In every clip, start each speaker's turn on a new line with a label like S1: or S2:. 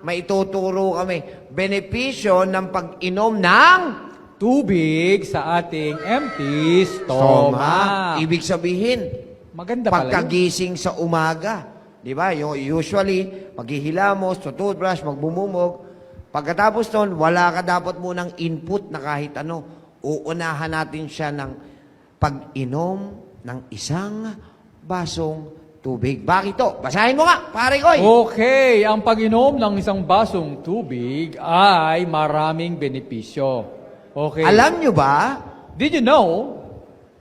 S1: maituturo kami. Benepisyo ng pag-inom ng
S2: Tubig sa ating empty stomach.
S1: Ibig sabihin,
S2: Maganda pala yun.
S1: pagkagising sa umaga. Di ba? Usually, maghihilamos, toothbrush, magbumumog. Pagkatapos nun, wala ka dapat munang input na kahit ano. Uunahan natin siya ng pag-inom ng isang basong tubig. Bakit to? Basahin mo nga, pare koy.
S2: Okay, ang pag-inom ng isang basong tubig ay maraming benepisyo. Okay.
S1: Alam nyo ba?
S2: Did you know,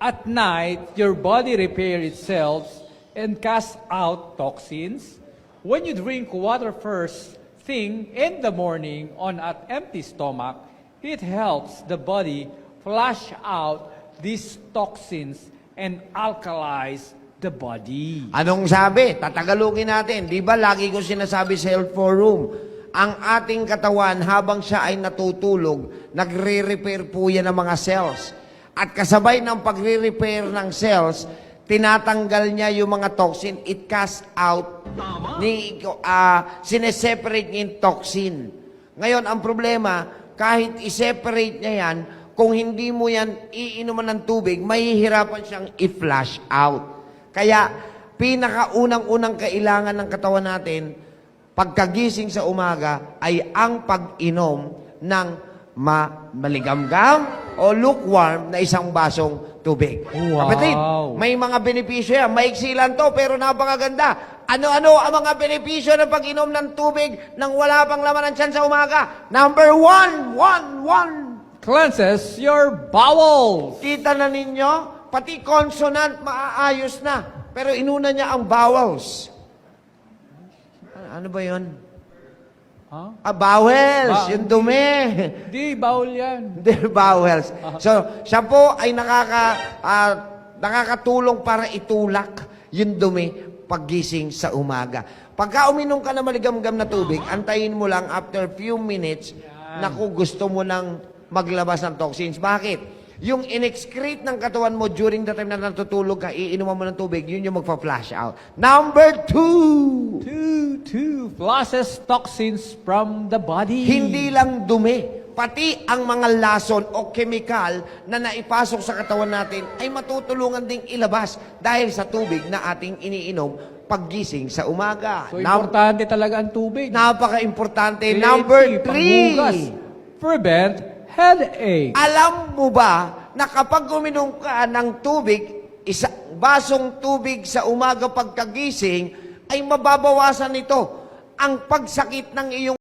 S2: at night, your body repairs itself and casts out toxins? When you drink water first thing in the morning on an empty stomach, it helps the body flush out these toxins and alkalize the body.
S1: Anong sabi? Tatagalogin natin. Di ba lagi ko sinasabi sa health forum, ang ating katawan habang siya ay natutulog, nagre-repair po yan ng mga cells. At kasabay ng pagre-repair ng cells, tinatanggal niya yung mga toxin, it casts out, sineseparate niya yung toxin. Ngayon, ang problema, kahit i-separate niya yan, kung hindi mo yan iinuman ng tubig, mahihirapan siyang i-flush out. Kaya, pinakaunang-unang kailangan ng katawan natin, pagkagising sa umaga, ay ang pag-inom ng maligamgam o lukewarm na isang basong tubig.
S2: Wow.
S1: Kapatid, may mga benepisyo yan. Maiksi lang to, pero napakaganda. Ano-ano ang mga benepisyo ng pag-inom ng tubig nang wala pang laman ng tiyan sa umaga? Number one.
S2: Cleanses your bowels.
S1: Kita na ninyo, pati consonant maaayos na. Pero inuna niya ang vowels. Ano ba yun?
S2: Huh?
S1: Bowels, yung dumi.
S2: Di, bawal yan.
S1: Hindi, bowels. So, siya po ay nakakatulong para itulak yung dumi paggising sa umaga. Pagka uminom ka na maligamgam na tubig, antayin mo lang after few minutes, naku, gusto mo nang maglabas ng toxins. Bakit? Yung in-excrete ng katawan mo during the time na natutulog ka, iinuman mo ng tubig, yun yung magpa-flush out. Number two.
S2: Two flushes toxins from the body.
S1: Hindi lang dumi, pati ang mga lason o chemical na naipasok sa katawan natin ay matutulungan ding ilabas dahil sa tubig na ating iniinom paggising sa umaga.
S2: So, importante talaga ang tubig.
S1: Napaka-importante. Number three.
S2: Panghugas. Prevent headache.
S1: Alam mo ba na kapag uminom ka ng tubig, basong tubig sa umaga pagkagising, ay mababawasan nito ang pagsakit ng iyong